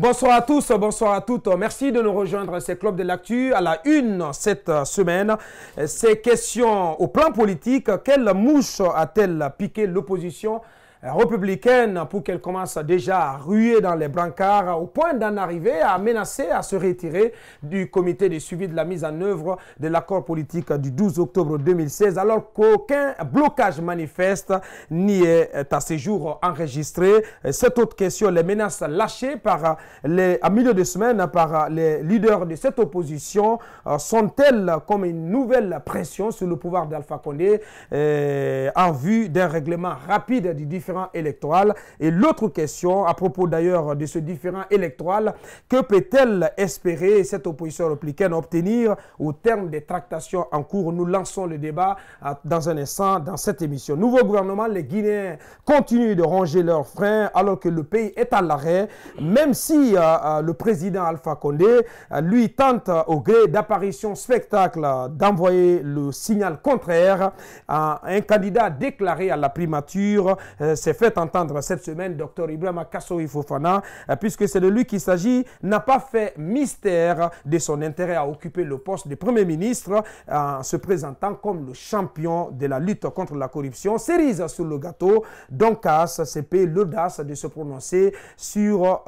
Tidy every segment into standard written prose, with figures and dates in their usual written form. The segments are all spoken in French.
Bonsoir à tous, bonsoir à toutes. Merci de nous rejoindre. C'est Club de l'Actu à la une cette semaine. Ces questions au plan politique. Quelle mouche a-t-elle piqué l'opposition républicaine pour qu'elle commence déjà à ruer dans les brancards au point d'en arriver à menacer à se retirer du comité de suivi de la mise en œuvre de l'accord politique du 12 octobre 2016 alors qu'aucun blocage manifeste n'y est à ce jour enregistré. Cette autre question, les menaces lâchées à milieu de semaine par les leaders de cette opposition sont-elles comme une nouvelle pression sur le pouvoir d'Alpha Condé en vue d'un règlement rapide du différent électoral? Et l'autre question, à propos d'ailleurs de ce différent électoral, que peut-elle espérer cette opposition républicaine obtenir au terme des tractations en cours? Nous lançons le débat dans un instant dans cette émission. Nouveau gouvernement, les Guinéens continuent de ronger leurs freins alors que le pays est à l'arrêt, même si le président Alpha Condé, lui, tente au gré d'apparition spectacle d'envoyer le signal contraire à un candidat déclaré à la primature. S'est fait entendre cette semaine, Dr Ibrahima Kassory Fofana, puisque c'est de lui qu'il s'agit, n'a pas fait mystère de son intérêt à occuper le poste de Premier ministre en se présentant comme le champion de la lutte contre la corruption. Cerise sur le gâteau, Doncas s'est payé l'audace de se prononcer sur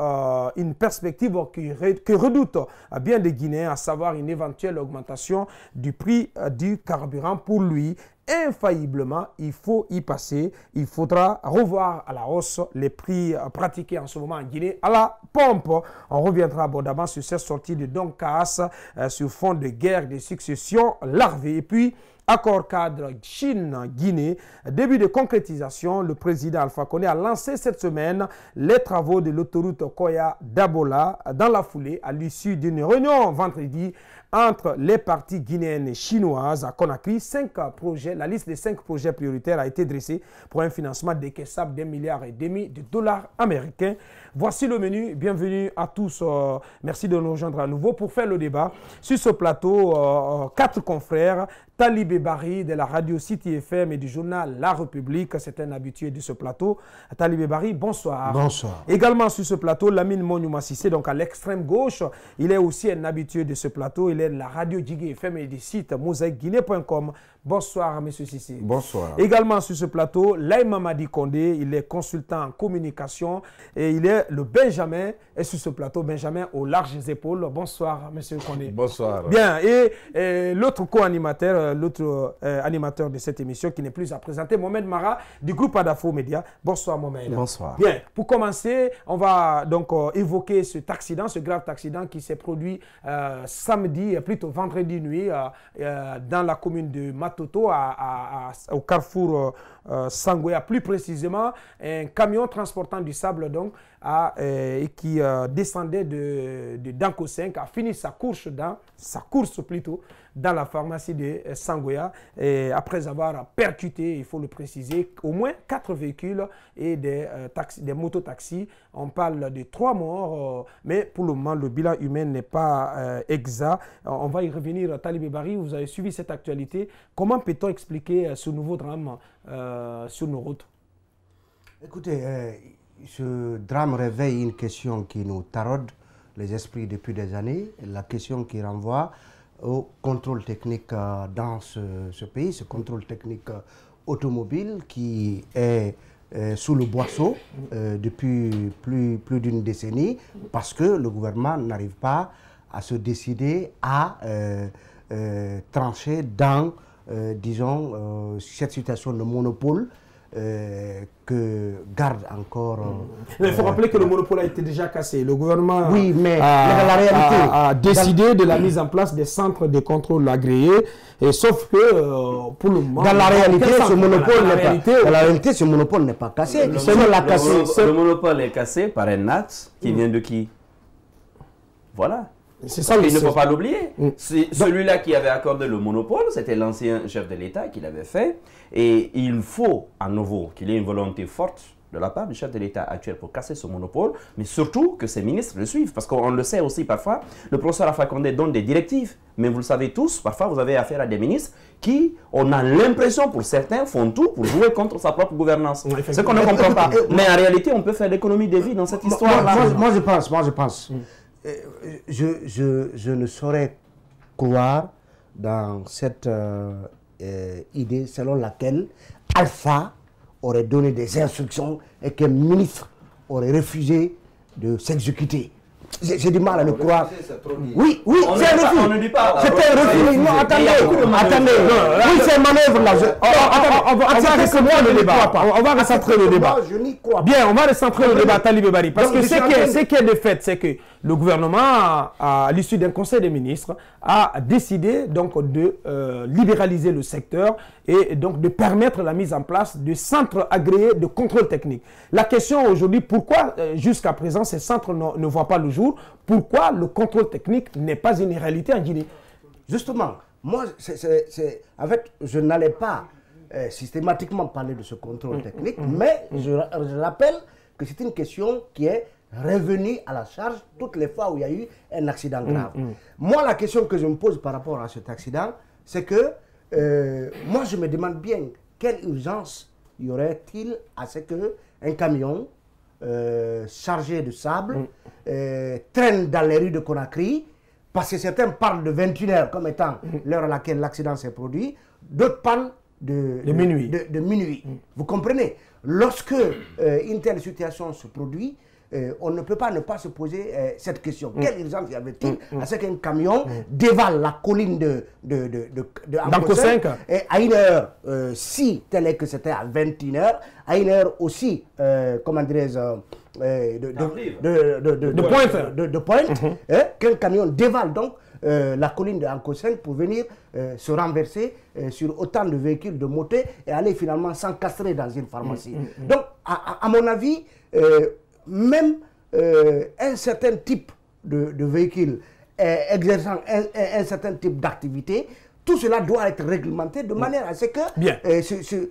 une perspective que redoutent bien des Guinéens, à savoir une éventuelle augmentation du prix du carburant pour lui. Infailliblement, il faut y passer. Il faudra revoir à la hausse les prix pratiqués en ce moment en Guinée à la pompe. On reviendra abondamment sur cette sortie de Doncas sur fond de guerre de succession larvée. Et puis, accord cadre Chine-Guinée, début de concrétisation. Le président Alpha Condé a lancé cette semaine les travaux de l'autoroute Koya-Dabola dans la foulée à l'issue d'une réunion vendredi entre les parties guinéennes et chinoises à Conakry. La liste des 5 projets prioritaires a été dressée pour un financement décaissable d'1,5 milliard de dollars américains. Voici le menu. Bienvenue à tous. Merci de nous rejoindre à nouveau pour faire le débat. Sur ce plateau, 4 confrères. Talibé Bari de la radio City FM et du journal La République, c'est un habitué de ce plateau. Talibé Bari, bonsoir. Bonsoir. Également sur ce plateau, Lamine Monyouma Sissé, donc à l'extrême gauche. Il est aussi un habitué de ce plateau. Il est de la radio Djigui FM et du site mosaïqueguinée.com. Bonsoir, M. Sissé. Bonsoir. Également sur ce plateau, Laï Mamadi Condé, il est consultant en communication et il est le Benjamin. Et sur ce plateau, Benjamin aux larges épaules. Bonsoir, M. Condé. Bonsoir. Bien, et l'autre co-animateur, l'autre animateur de cette émission qui n'est plus à présenter, Mohamed Mara du groupe Adafo Média. Bonsoir, Mohamed. Bonsoir. Bien, pour commencer, on va donc évoquer cet accident, ce grave accident qui s'est produit samedi, plutôt vendredi nuit, dans la commune de Matoto, au carrefour Sangoya. Plus précisément, un camion transportant du sable donc, qui descendait de Danko 5 a fini sa course dans la pharmacie de Sangoya après avoir percuté, il faut le préciser, au moins 4 véhicules et des mototaxis. On parle de 3 morts, mais pour le moment, le bilan humain n'est pas exact. On va y revenir. Talibé Bari, vous avez suivi cette actualité. Comment peut-on expliquer ce nouveau drame sur nos routes? Écoutez, ce drame réveille une question qui nous taraude les esprits depuis des années. La question qui renvoie au contrôle technique dans ce pays, ce contrôle technique automobile qui est sous le boisseau depuis plus d'une décennie parce que le gouvernement n'arrive pas à se décider à trancher dans, disons, cette situation de monopole que garde encore... Mais il faut rappeler que le monopole a été déjà cassé. Le gouvernement la réalité, a décidé de la mise en place des centres de contrôle agréés. Et sauf que, pour le moment... Dans la réalité, ce monopole n'est pas cassé. Le monopole est cassé par un acte qui vient de qui? Voilà. C'est ça, il ne faut pas l'oublier. Celui-là qui avait accordé le monopole, c'était l'ancien chef de l'État qui l'avait fait. Et il faut à nouveau qu'il y ait une volonté forte de la part du chef de l'État actuel pour casser ce monopole, mais surtout que ses ministres le suivent. Parce qu'on le sait aussi parfois, le professeur Alpha Condé donne des directives, mais vous le savez tous, parfois vous avez affaire à des ministres qui, on a l'impression pour certains, font tout pour jouer contre sa propre gouvernance. Ce qu'on ne comprend pas. Mais en réalité, on peut faire l'économie des vies dans cette histoire-là. Moi, je pense. Je ne saurais croire dans cette idée selon laquelle Alpha aurait donné des instructions et qu'un ministre aurait refusé de s'exécuter. J'ai du mal à le croire. Oui, c'est un refus. On ne dit pas. C'était un refus. Non, attendez. Oui, c'est manœuvre là. On va recentrer le débat. On va recentrer le débat. Je n'y crois pas. Bien, on va recentrer le débat, Talibé Bari. Parce que ce qui est de fait, c'est que le gouvernement, à l'issue d'un conseil des ministres, a décidé donc de libéraliser le secteur et donc de permettre la mise en place de centres agréés de contrôle technique. La question aujourd'hui, pourquoi jusqu'à présent ces centres ne voient pas le jour? Pourquoi le contrôle technique n'est pas une réalité en Guinée? Justement, moi, en fait, je n'allais pas systématiquement parler de ce contrôle technique, mais je rappelle que c'est une question qui est revenue à la charge toutes les fois où il y a eu un accident grave. Moi, la question que je me pose par rapport à cet accident, c'est que moi, je me demande bien quelle urgence y aurait-il à ce qu'un camion chargé de sable traîne dans les rues de Conakry, parce que certains parlent de 21h comme étant l'heure à laquelle l'accident s'est produit, d'autres parlent de minuit. Vous comprenez? Lorsque une telle situation se produit, on ne peut pas ne pas se poser cette question. Quelle urgence y avait-il à ce qu'un camion dévale la colline de Anko 5 et à une heure, si tel est que c'était à 21h, à une heure aussi, comment dirais-je, de pointe, qu'un camion dévale donc la colline de Anko 5 pour venir se renverser sur autant de véhicules de moté et aller finalement s'encastrer dans une pharmacie. Donc, à mon avis, même un certain type de véhicule exerçant un certain type d'activité, tout cela doit être réglementé de manière à ce que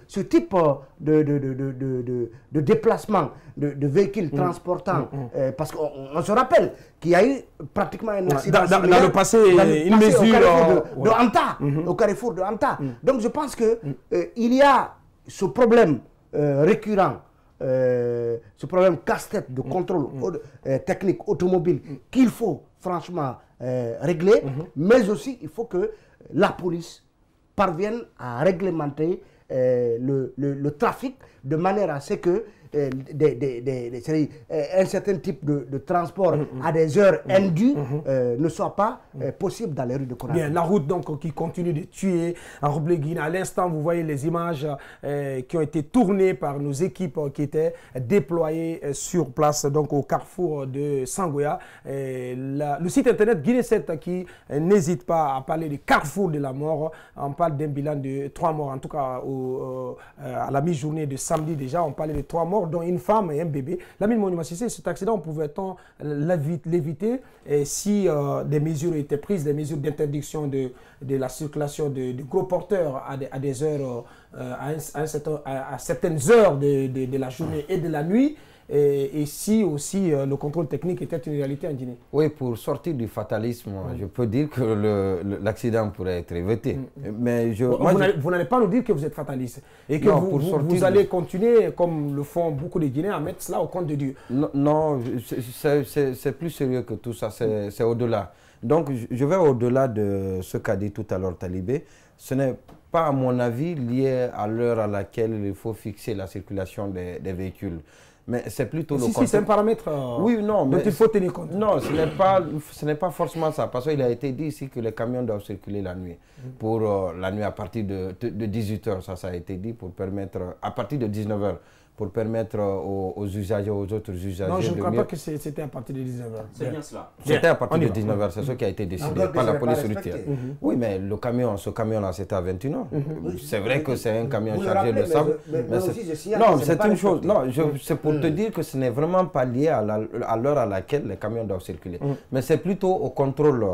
ce type de déplacement de véhicules transportant, parce qu'on se rappelle qu'il y a eu pratiquement un accident dans le passé, une mesure au carrefour de Anta. Donc je pense que il y a ce problème récurrent, ce problème casse-tête de contrôle technique automobile qu'il faut franchement régler, mais aussi il faut que la police parvienne à réglementer le trafic de manière à ce que un certain type de transport à des heures indues ne soit pas possible dans les rues de Conakry. Bien, la route donc qui continue de tuer en Roubléguine. À l'instant, vous voyez les images qui ont été tournées par nos équipes qui étaient déployées sur place donc au carrefour de Sangoya. Le site internet Guinée 7 qui n'hésite pas à parler du carrefour de la mort. On parle d'un bilan de 3 morts, en tout cas à la mi-journée de samedi déjà, on parlait de 3 morts, dont une femme et un bébé. Lamine Mouniouma Cissé, cet accident, pouvait-on l'éviter si des mesures étaient prises, des mesures d'interdiction de la circulation de gros porteurs à des heures, à certaines heures de la journée et de la nuit, et si aussi le contrôle technique était une réalité en Guinée? Oui, pour sortir du fatalisme, je peux dire que l'accident pourrait être évité. Mais vous n'allez pas nous dire que vous êtes fataliste et que vous allez continuer, comme le font beaucoup de Guinéens, à mettre cela au compte de Dieu. Non, c'est plus sérieux que tout ça, c'est au-delà. Donc, je vais au-delà de ce qu'a dit tout à l'heure Talibé. Ce n'est pas, à mon avis, lié à l'heure à laquelle il faut fixer la circulation des véhicules. Mais c'est plutôt le contraire. Si, c'est un paramètre dont il faut tenir compte. Non, ce n'est pas forcément ça. Parce qu'il a été dit ici que les camions doivent circuler la nuit. Pour la nuit à partir de 18h, ça a été dit, pour permettre, à partir de 19h, pour permettre aux usagers, aux autres usagers. Non, je ne crois pas que c'était à partir de 19h. C'est bien cela. C'était à partir de 19h, c'est ce qui a été décidé par la police routière. Oui, mais ce camion-là, c'était à 21h. C'est vrai que c'est un camion chargé de sable. Non, c'est une chose. Non, c'est pour te dire que ce n'est vraiment pas lié à l'heure à laquelle les camions doivent circuler. Mais c'est plutôt au contrôle,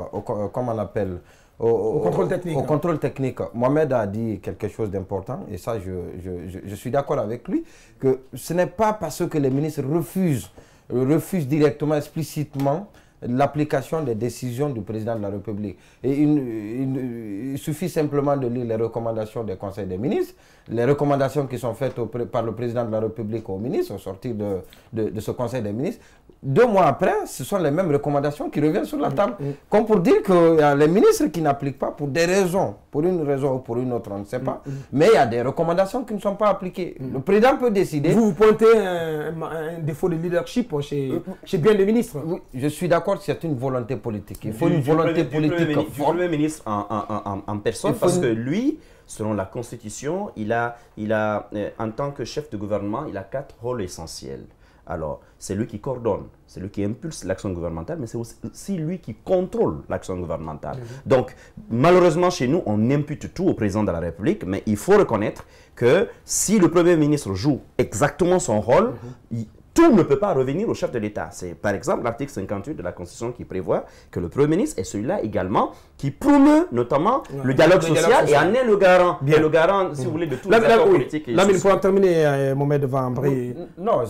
comme on l'appelle, au contrôle technique. Au contrôle technique. Mohamed a dit quelque chose d'important, et ça, je suis d'accord avec lui, que ce n'est pas parce que les ministres refusent directement, explicitement, l'application des décisions du président de la République. Et il suffit simplement de lire les recommandations des conseils des ministres, les recommandations qui sont faites par le président de la République aux ministres au sortir de ce conseil des ministres. 2 mois après, ce sont les mêmes recommandations qui reviennent sur la table. Comme pour dire qu'il y a les ministres qui n'appliquent pas pour des raisons, pour une raison ou pour une autre, on ne sait pas. Mais il y a des recommandations qui ne sont pas appliquées. Le président peut décider. Vous pointez un défaut de leadership chez bien des ministres. Oui, je suis d'accord, c'est une volonté politique. Il faut une volonté politique forte. Du Premier ministre en personne, parce que lui, selon la Constitution, il a en tant que chef de gouvernement, il a 4 rôles essentiels. Alors, c'est lui qui coordonne, c'est lui qui impulse l'action gouvernementale, mais c'est aussi lui qui contrôle l'action gouvernementale. Donc, malheureusement, chez nous, on impute tout au président de la République, mais il faut reconnaître que si le Premier ministre joue exactement son rôle, tout ne peut pas revenir au chef de l'État. C'est par exemple l'article 58 de la Constitution qui prévoit que le Premier ministre est celui-là également qui promeut notamment le dialogue social et en est le garant. Bien. Le garant, si vous voulez, de tous les accords politiques. Là, mais pour en terminer, Mohamed Vambri. Non,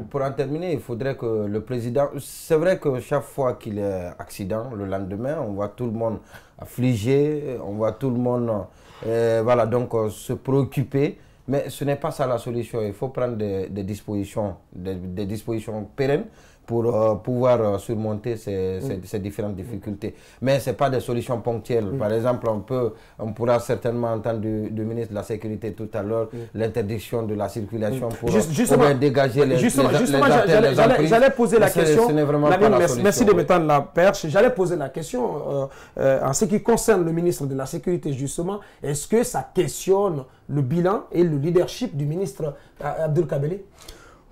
pour en terminer, il faudrait que le président... C'est vrai que chaque fois qu'il y a accident, le lendemain, on voit tout le monde affligé, on voit tout le monde voilà, donc, se préoccuper. Mais ce n'est pas ça la solution. Il faut prendre des dispositions pérennes pour pouvoir surmonter ces différentes difficultés. Mais ce n'est pas des solutions ponctuelles. Par exemple, on pourra certainement entendre du ministre de la Sécurité tout à l'heure l'interdiction de la circulation pour dégager les J'allais poser la question. Ce n'est vraiment pas la solution. Merci de me tendre la perche. J'allais poser la question en ce qui concerne le ministre de la Sécurité, justement. Est-ce que ça questionne le bilan et le leadership du ministre Abdoul Kabele?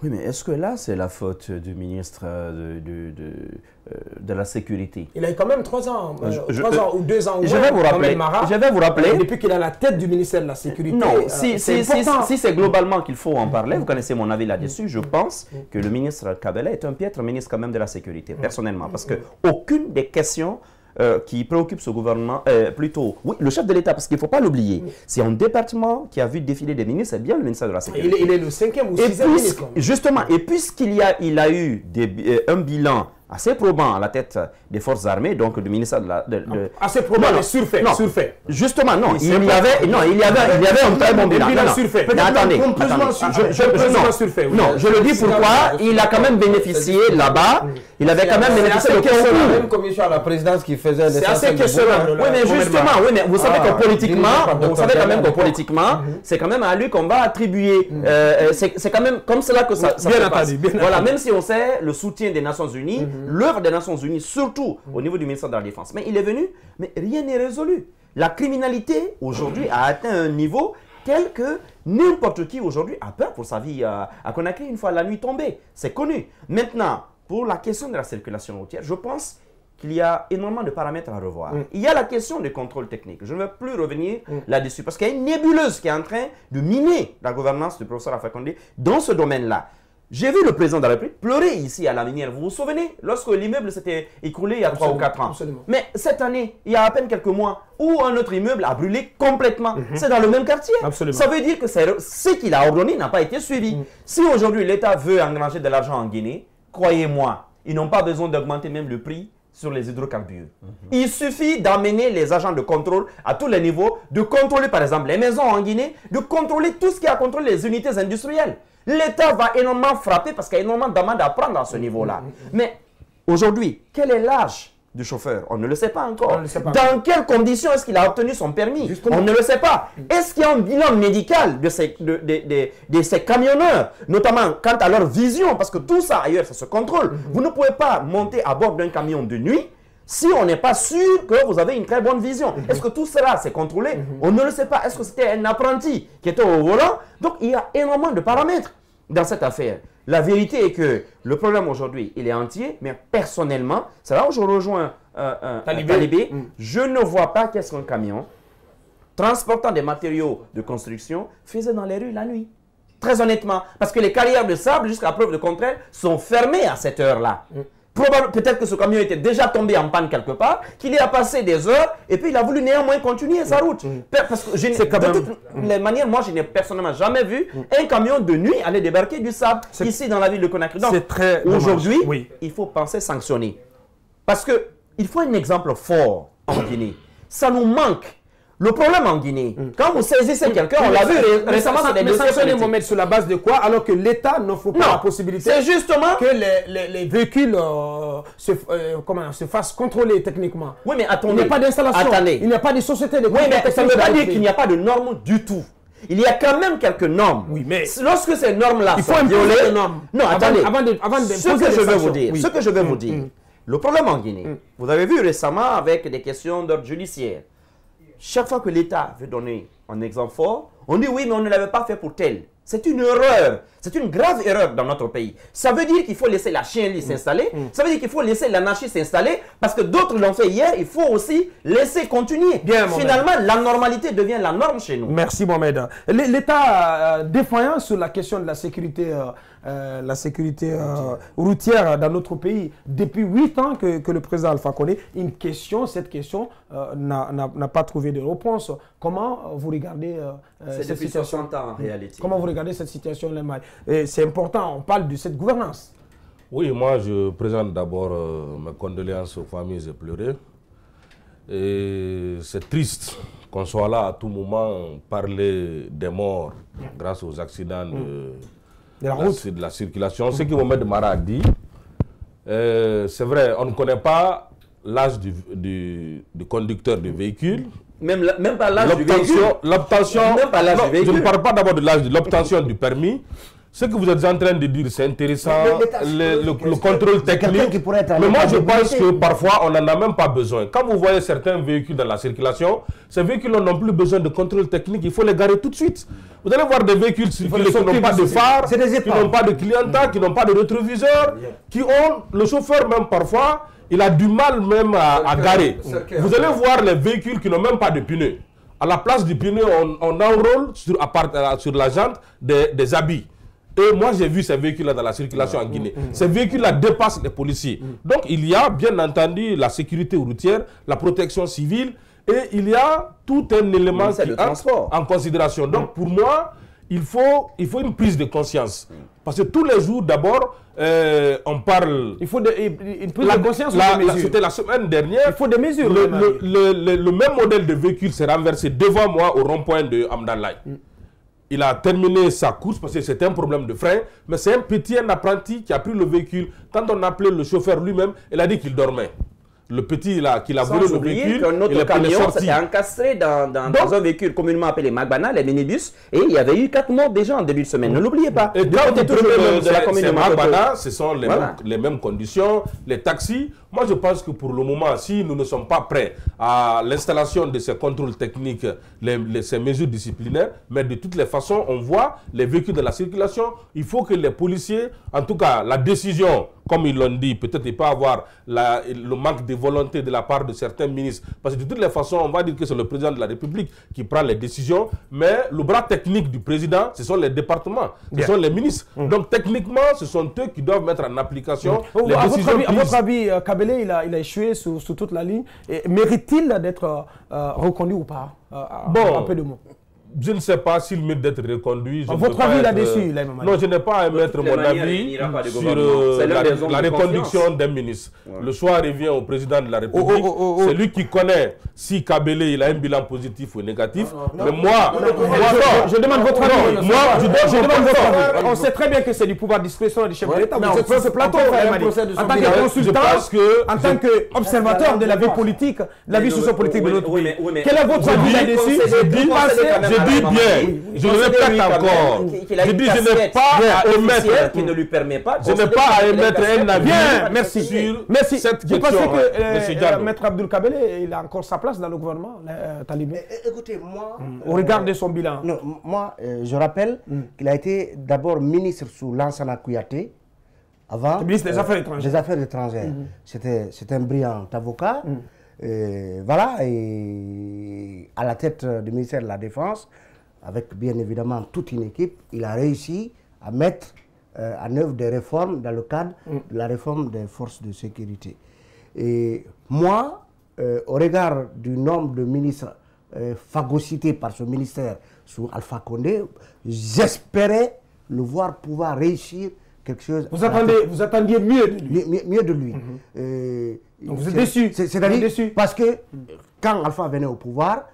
Oui, mais est-ce que là, c'est la faute du ministre de la Sécurité? Il a eu quand même 3 ans, 3 ans ou 2 ans. Je vais vous rappeler. Depuis qu'il est à la tête du ministère de la Sécurité. Non, si c'est globalement qu'il faut en parler, vous connaissez mon avis là-dessus, je pense que le ministre Kabele est un piètre ministre quand même de la Sécurité, personnellement, parce qu'aucune des questions qui préoccupe ce gouvernement, plutôt, oui, le chef de l'État, parce qu'il ne faut pas l'oublier, c'est un département qui a vu défiler des ministres, c'est bien le ministère de la Sécurité. Il est le 5e ou 6e ministre. Justement, et puisqu'il a eu un bilan assez probant à la tête des forces armées, donc du ministère de la... assez probant, mais surfait. Justement, non, il y avait un très bon bilan. Surfait. Mais attendez, je le dis pourquoi, il a quand même bénéficié là-bas, il avait quand même bénéficié de concours. C'est la même commission à la présidence qui faisait... C'est assez questionnable. Oui, mais justement, vous savez que politiquement, c'est quand même à lui qu'on va attribuer. C'est quand même comme cela que ça se passe. Voilà, même si on sait le soutien des Nations Unies, l'œuvre des Nations Unies, surtout au niveau du ministère de la Défense. Mais il est venu, mais rien n'est résolu. La criminalité, aujourd'hui, a atteint un niveau tel que n'importe qui, aujourd'hui, a peur pour sa vie à Conakry une fois la nuit tombée. C'est connu. Maintenant, pour la question de la circulation routière, je pense qu'il y a énormément de paramètres à revoir. Il y a la question du contrôle technique. Je ne vais plus revenir là-dessus, parce qu'il y a une nébuleuse qui est en train de miner la gouvernance du professeur Alpha Condé dans ce domaine-là. J'ai vu le président de la République pleurer ici à la Minière. Vous vous souvenez, lorsque l'immeuble s'était écroulé il y a 3 ou 4 ans. Absolument. Mais cette année, il y a à peine quelques mois, où un autre immeuble a brûlé complètement. C'est dans le même quartier. Absolument. Ça veut dire que ce qu'il a ordonné n'a pas été suivi. Si aujourd'hui l'État veut engranger de l'argent en Guinée, croyez-moi, ils n'ont pas besoin d'augmenter même le prix sur les hydrocarbures. Il suffit d'amener les agents de contrôle à tous les niveaux, de contrôler par exemple les maisons en Guinée, de contrôler tout ce qui a contrôlé les unités industrielles. L'État va énormément frapper parce qu'il y a énormément d'amendes à prendre à ce niveau-là. Mais aujourd'hui, quel est l'âge du chauffeur? On ne le sait pas encore. Dans quelles conditions est-ce qu'il a obtenu son permis? Justement. On ne le sait pas. Est-ce qu'il y a un bilan médical de ces camionneurs, notamment quant à leur vision? Parce que tout ça ailleurs, ça se contrôle. Vous ne pouvez pas monter à bord d'un camion de nuit si on n'est pas sûr que vous avez une très bonne vision. Est-ce que tout cela, c'est contrôlé? On ne le sait pas. Est-ce que c'était un apprenti qui était au volant? Donc, il y a énormément de paramètres dans cette affaire. La vérité est que le problème aujourd'hui, il est entier, mais personnellement, c'est là où je rejoins Talibé. Je ne vois pas qu'est-ce qu'un camion transportant des matériaux de construction faisait dans les rues la nuit. Très honnêtement, parce que les carrières de sable, jusqu'à preuve de contraire, sont fermées à cette heure-là. peut-être que ce camion était déjà tombé en panne quelque part, qu'il y a passé des heures, et puis il a voulu néanmoins continuer sa route. Parce que de toutes les manières, moi, je n'ai personnellement jamais vu un camion de nuit aller débarquer du sable ici dans la ville de Conakry. Donc, aujourd'hui, il faut penser sanctionner. Parce qu'il faut un exemple fort en Guinée. Ça nous manque. Le problème en Guinée, quand vous saisissez quelqu'un, on l'a vu récemment, c'est des dossiers politiques. Vont mettre sur la base de quoi, alors que l'État n'offre pas la possibilité que les véhicules se fassent contrôler techniquement. Oui, mais attendez. Il n'y a pas d'installation. Il n'y a pas de société de contrôle. Oui, mais ça ne veut pas dire qu'il n'y a pas de normes du tout. Il y a quand même quelques normes. Oui, mais lorsque ces normes-là sont violées, les normes. Non, attendez. Ce que je veux vous dire, le problème en Guinée, vous avez vu récemment avec des questions d'ordre judiciaire. Chaque fois que l'État veut donner un exemple fort, on dit oui, mais on ne l'avait pas fait pour tel. C'est une erreur. C'est une grave erreur dans notre pays. Ça veut dire qu'il faut laisser la chienlit s'installer. Ça veut dire qu'il faut laisser l'anarchie s'installer parce que d'autres l'ont fait hier. Il faut aussi laisser continuer. Bien, finalement, la normalité devient la norme chez nous. Merci Mohamed. L'État défaillant sur la question de la sécurité routière dans notre pays. Depuis 8 ans que le président Alpha Condé, cette question n'a pas trouvé de réponse. Comment vous regardez cette situation? 60 ans en réalité. Comment vous regardez cette situation? C'est important, on parle de cette gouvernance. Oui, moi je présente d'abord mes condoléances aux familles éplorées. Et c'est triste qu'on soit là à tout moment parler des morts grâce aux accidents de la circulation. Ce que Mohamed Mara a dit, c'est vrai, on ne connaît pas l'âge du conducteur du véhicule. Même pas l'âge du véhicule. L'obtention, je ne parle pas d'abord de l'âge de l'obtention du permis. Ce que vous êtes en train de dire, c'est intéressant, le contrôle technique. Mais moi, je pense que parfois, on n'en a même pas besoin. Quand vous voyez certains véhicules dans la circulation, ces véhicules n'ont plus besoin de contrôle technique. Il faut les garer tout de suite. Vous allez voir des véhicules circuler qui n'ont pas de phare, qui n'ont pas de clientèle, qui n'ont pas de rétroviseur, qui ont, le chauffeur même parfois, il a du mal même à garer. Vous allez voir les véhicules qui n'ont même pas de pneus. À la place du pneu, on enrôle sur la jante des habits. Et moi, j'ai vu ces véhicules-là dans la circulation en Guinée. Ces véhicules-là dépassent les policiers. Donc, il y a bien entendu la sécurité routière, la protection civile, et il y a tout un élément qui entre en considération. Donc, pour moi, il faut une prise de conscience. Parce que tous les jours, d'abord, on parle... Il faut une prise de conscience. C'était la semaine dernière. Il faut des mesures. Le même modèle de véhicule s'est renversé devant moi au rond-point de Amdalaï. Il a terminé sa course parce que c'était un problème de frein, mais c'est un apprenti qui a pris le véhicule. Quand on a appelé le chauffeur lui-même, il a dit qu'il dormait. Le petit là, qu'il a volé le véhicule, il est camion s'était encastré dans un véhicule communément appelé Magbana, les minibus, et il y avait eu 4 morts déjà en début de semaine. Ne l'oubliez pas. Et quand c'est Magbana, ce sont les mêmes conditions, les taxis. Moi, je pense que pour le moment, si nous ne sommes pas prêts à l'installation de ces contrôles techniques, ces mesures disciplinaires, mais de toutes les façons, on voit les véhicules de la circulation. Il faut que les policiers, en tout cas, la décision, comme ils l'ont dit, peut-être il peut y avoir le manque de volonté de la part de certains ministres. Parce que de toutes les façons, on va dire que c'est le président de la République qui prend les décisions, mais le bras technique du président, ce sont les départements, ce sont les ministres. Donc techniquement, ce sont eux qui doivent mettre en application les décisions prises. À votre avis, Kabele, il a échoué sur toute la ligne. Mérite-t-il d'être reconduit ou pas? Un peu de mots. Je ne sais pas s'il mérite d'être reconduit. Votre avis là-dessus? Non, je n'ai pas à émettre mon avis sur la reconduction d'un ministre. Le choix revient au président de la République. C'est lui qui connaît si Kabele il a un bilan positif ou négatif. Mais moi, je demande votre avis. Moi, je demande votre avis. On sait très bien que c'est du pouvoir discrétionnaire du chef de l'État. Vous êtes sur ce plateau, en tant que consultant, en tant qu'observateur de la vie politique, de la vie sociopolitique de notre pays. Quel est votre avis là-dessus? Je dis bien, je le répète encore. Je dis, je n'ai pas à émettre qui ne lui permet pas. Je n'ai pas à émettre un avis merci. Cette question. Vous pensez que Maître Abdoul Kabele, il a encore sa place dans le gouvernement talibé? Écoutez, moi... Au regard de son bilan. Non, moi, je rappelle qu'il a été d'abord ministre sous Lansana Kouyaté. Avant, ministre des Affaires étrangères. Des Affaires étrangères. C'était un brillant avocat. Voilà, et à la tête du ministère de la Défense, avec bien évidemment toute une équipe, il a réussi à mettre en œuvre des réformes dans le cadre de la réforme des forces de sécurité. Et moi, au regard du nombre de ministres phagocytés par ce ministère sous Alpha Condé, j'espérais le voir pouvoir réussir quelque chose. Vous attendiez mieux de lui. Mieux de lui. Donc vous êtes déçu. C'est-à-dire parce que quand Alpha venait au pouvoir,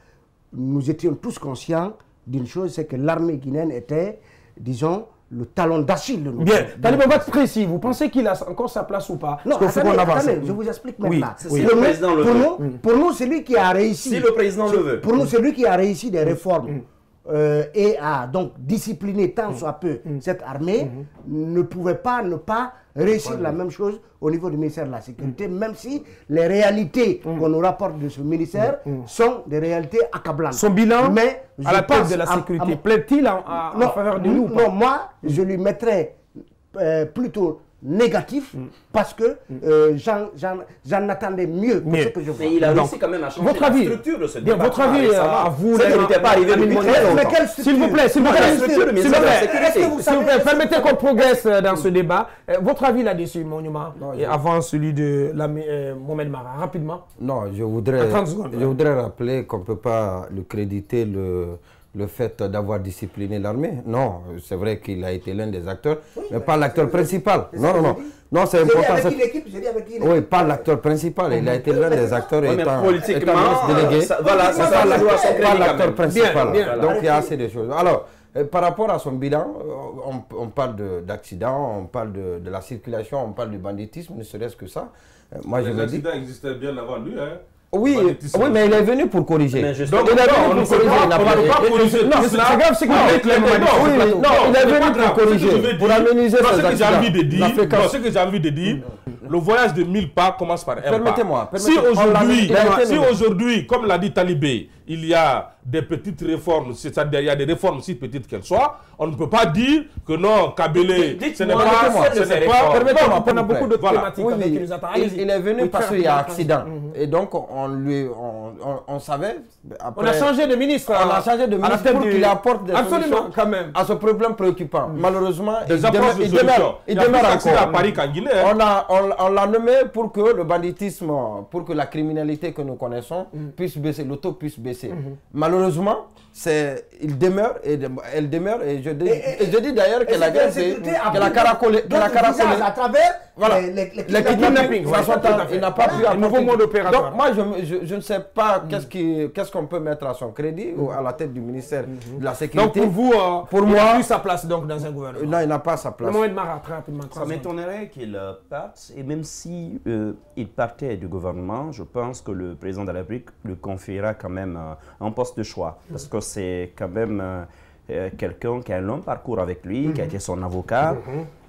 nous étions tous conscients d'une chose, c'est que l'armée guinéenne était, disons, le talon d'Achille de notre. Bien, Talibé, on va être précis. Vous pensez qu'il a encore sa place ou pas? Non, attendez, je vous explique maintenant. Si le président le veut. Pour nous, c'est lui qui a réussi. Si le président le veut. Pour nous, c'est lui qui a réussi des réformes. Et a donc discipliné tant soit peu cette armée, ne pouvait pas ne pas réussir la même chose au niveau du ministère de la Sécurité, même si les réalités qu'on nous rapporte de ce ministère sont des réalités accablantes. Son bilan mais à la tête de la sécurité, plaît-il en faveur de nous? Non, moi, je lui mettrais plutôt négatif parce que j'en attendais mieux que ce que je vois. Mais il a réussi quand même à changer la structure de ce département. Votre avis à vous, ça n'était pas arrivé depuis très longtemps. S'il vous plaît, permettez qu'on progresse dans ce débat. Votre avis là-dessus, Monument, et avant celui de Mohamed Mara, rapidement. Non, je voudrais rappeler qu'on ne peut pas lui créditer le fait d'avoir discipliné l'armée. Non, c'est vrai qu'il a été l'un des acteurs, mais pas l'acteur principal. Non, c'est important. Oui, pas l'acteur principal. Il a été l'un des acteurs étant délégué. Voilà, c'est ça, pas l'acteur principal. Donc il y a assez de choses. Alors, par rapport à son bilan, on parle d'accidents, on parle de la circulation, on parle du banditisme, ne serait-ce que ça. Moi, je me dis... L'accident existait bien avant lui, hein. Oui, mais il est venu pour corriger. Donc, il est venu pour corriger. Non, c'est grave, c'est non, il est venu pour corriger, pour améniser ces accidents. Ce que j'ai envie de dire, le voyage de 1000 pas commence par un pas. Permettez-moi. Si aujourd'hui, comme l'a dit Talibé, il y a des petites réformes, c'est-à-dire il y a des réformes si petites qu'elles soient, on ne peut pas dire que non, Kabélé, ce n'est pas... Permettez-moi, on a beaucoup d'autres thématiques qui nous attendent. Il est venu parce qu'il y a accident. Et donc, on savait... On a changé de ministre. On a changé de ministre pour qu'il apporte des solutions à ce problème préoccupant. Malheureusement, il demeure encore. À Paris qu'en Guinée. On l'a nommé pour que le banditisme, pour que la criminalité que nous connaissons puisse baisser, le taux puisse baisser. Malheureusement, elle demeure et je dis d'ailleurs qu'elle a caracolé. À travers les kidnappings. Il n'a pas pu nouveau mode opératoire. Donc moi, je ne sais pas qu'est-ce qu'on peut mettre à son crédit ou à la tête du ministère de la Sécurité. Donc pour vous, il n'a plus sa place donc dans un gouvernement. Non, il n'a pas sa place. Mohamed Mara, très rapidement. Ça m'étonnerait qu'il parte, et même si il partait du gouvernement, je pense que le président de la République lui confiera quand même un poste de choix, parce que c'est quand même quelqu'un qui a un long parcours avec lui, qui a été son avocat.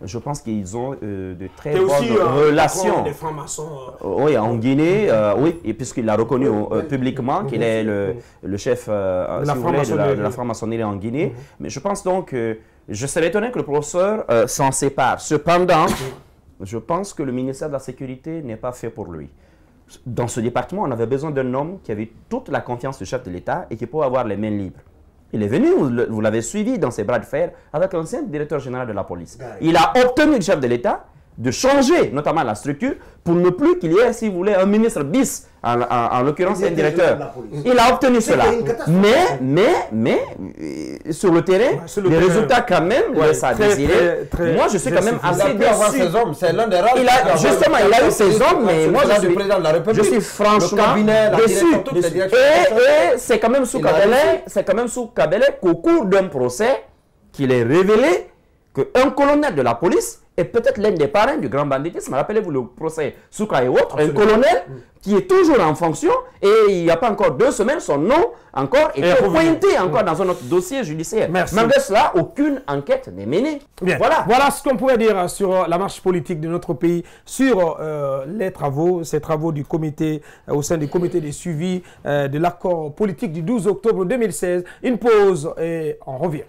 Je pense qu'ils ont de très bonnes relations. Des francs-maçons. Oui, en Guinée, oui, et puisqu'il a reconnu publiquement qu'il est le chef de la franc-maçonnerie en Guinée. Mais je pense donc que je serais étonné que le professeur s'en sépare. Cependant, je pense que le ministère de la Sécurité n'est pas fait pour lui. Dans ce département, on avait besoin d'un homme qui avait toute la confiance du chef de l'État et qui pouvait avoir les mains libres. Il est venu, vous l'avez suivi dans ses bras de fer avec l'ancien directeur général de la police. Il a obtenu du chef de l'État de changer notamment la structure pour ne plus qu'il y ait, si vous voulez, un ministre bis, en l'occurrence un directeur. Il a obtenu cela. Mais sur le terrain, les résultats quand même laissent à désirer. Moi, je suis quand même assez déçu. C'est l'un des rares. Justement, il a eu ses hommes, mais moi, je suis franchement déçu. Et c'est quand même sous Kabélé qu'au cours d'un procès, qu'il est révélé qu'un colonel de la police est peut-être l'un des parrains du grand banditisme. Rappelez-vous le procès Souka et autres, un colonel qui est toujours en fonction et il n'y a pas encore 2 semaines, son nom encore est pointé encore dans un autre dossier judiciaire. Malgré cela, aucune enquête n'est menée. Bien. Voilà ce qu'on pouvait dire sur la marche politique de notre pays, sur ces travaux du comité, au sein du comité de suivi de l'accord politique du 12 octobre 2016. Une pause et on revient.